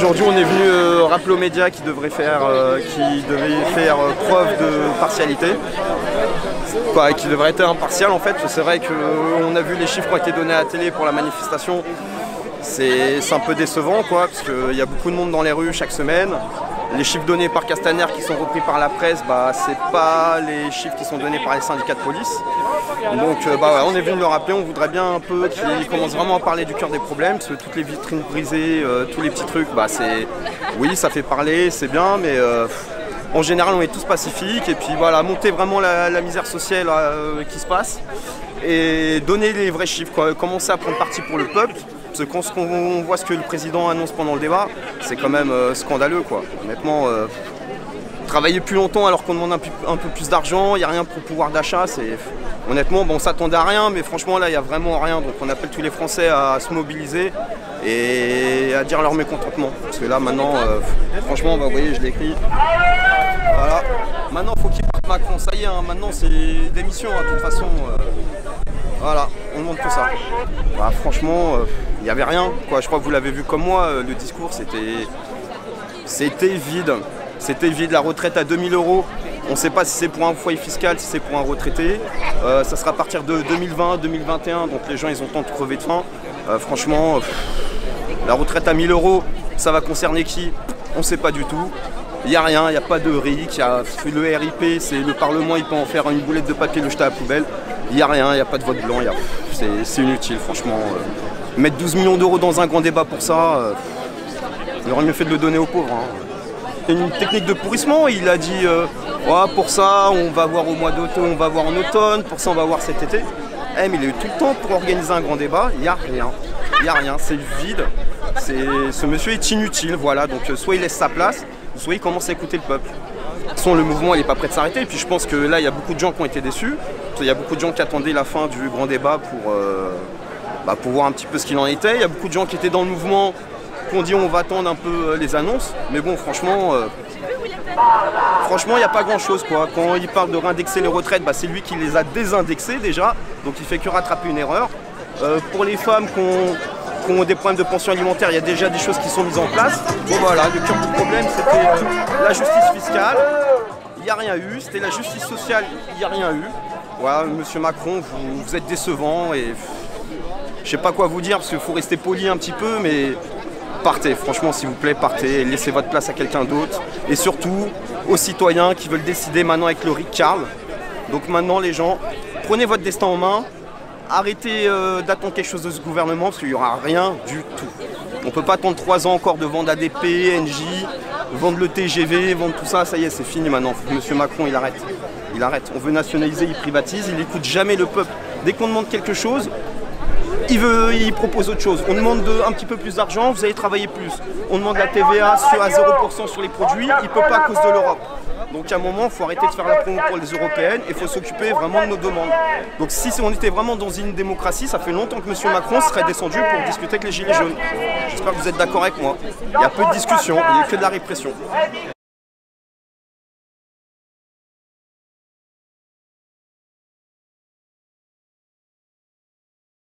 Aujourd'hui, on est venu rappeler aux médias qui devaient faire preuve de partialité, qui devrait être impartial en fait. C'est vrai qu'on a vu les chiffres qui ont été donnés à la télé pour la manifestation. C'est un peu décevant parce qu'il y a beaucoup de monde dans les rues chaque semaine. Les chiffres donnés par Castaner qui sont repris par la presse, c'est pas les chiffres qui sont donnés par les syndicats de police. Donc on est venu le rappeler, on voudrait bien un peu qu'ils commencent vraiment à parler du cœur des problèmes, parce que toutes les vitrines brisées, tous les petits trucs, oui ça fait parler, c'est bien, mais en général on est tous pacifiques, et puis voilà, monter vraiment la misère sociale qui se passe, et donner les vrais chiffres, commencer à prendre parti pour le peuple. Parce que quand on voit ce que le président annonce pendant le débat, c'est quand même scandaleux Honnêtement, travailler plus longtemps alors qu'on demande un peu plus d'argent, il n'y a rien pour pouvoir d'achat, honnêtement, on s'attendait à rien, mais franchement là il n'y a vraiment rien. Donc on appelle tous les Français à se mobiliser et à dire leur mécontentement. Parce que là maintenant, franchement, vous voyez, je l'ai écrit. Voilà. Maintenant il faut qu'il parte Macron, ça y est, maintenant c'est démission de toute façon. Voilà, on demande que ça. Franchement, il n'y avait rien. Je crois que vous l'avez vu comme moi, le discours c'était vide. C'était vide, la retraite à 2000 €. On ne sait pas si c'est pour un foyer fiscal, si c'est pour un retraité. Ça sera à partir de 2020, 2021, donc les gens ils ont le temps de crever de faim. Franchement, la retraite à 1000 €, ça va concerner qui? On ne sait pas du tout. Il n'y a rien, il n'y a pas de RIC, le RIP, c'est le Parlement, il peut en faire une boulette de papier, le jeter à la poubelle. Il n'y a rien, il n'y a pas de vote blanc, c'est inutile franchement. Mettre 12 millions d'euros dans un grand débat pour ça, il aurait mieux fait de le donner aux pauvres. C'est une technique de pourrissement, il a dit pour ça on va voir au mois d'automne, on va voir en automne, pour ça on va voir cet été. Mais il a eu tout le temps pour organiser un grand débat, il n'y a rien, c'est vide. Ce monsieur est inutile, voilà, donc soit il laisse sa place, soit il commence à écouter le peuple. De toute façon, le mouvement n'est pas prêt de s'arrêter, et puis je pense que là il y a beaucoup de gens qui ont été déçus. Il y a beaucoup de gens qui attendaient la fin du grand débat pour voir un petit peu ce qu'il en était. Il y a beaucoup de gens qui étaient dans le mouvement, qui ont dit on va attendre un peu les annonces, mais bon franchement il n'y a pas grand chose Quand il parle de réindexer les retraites, c'est lui qui les a désindexées déjà, donc il fait que rattraper une erreur. Pour les femmes qui ont des problèmes de pension alimentaire, il y a déjà des choses qui sont mises en place. Voilà, le cœur du problème c'était la justice fiscale, il n'y a rien eu, c'était la justice sociale, il n'y a rien eu. Voilà, monsieur Macron, vous êtes décevant, et je sais pas quoi vous dire parce qu'il faut rester poli un petit peu, mais partez, franchement s'il vous plaît, partez, laissez votre place à quelqu'un d'autre, et surtout aux citoyens qui veulent décider maintenant avec le RIC Carl. Donc maintenant les gens, prenez votre destin en main, arrêtez d'attendre quelque chose de ce gouvernement parce qu'il n'y aura rien du tout. On ne peut pas attendre 3 ans encore de vendre ADP, NJ, vendre le TGV, vendre tout ça, ça y est, c'est fini maintenant. Monsieur Macron, il arrête. Il arrête. On veut nationaliser, il privatise, il n'écoute jamais le peuple. Dès qu'on demande quelque chose, il propose autre chose. On demande un petit peu plus d'argent, vous allez travailler plus. On demande la TVA à 0% sur les produits, il ne peut pas à cause de l'Europe. Donc à un moment, il faut arrêter de faire la promo pour les européennes et il faut s'occuper vraiment de nos demandes. Donc si on était vraiment dans une démocratie, ça fait longtemps que M. Macron serait descendu pour discuter avec les Gilets jaunes. J'espère que vous êtes d'accord avec moi. Il y a peu de discussion, il n'y a que de la répression.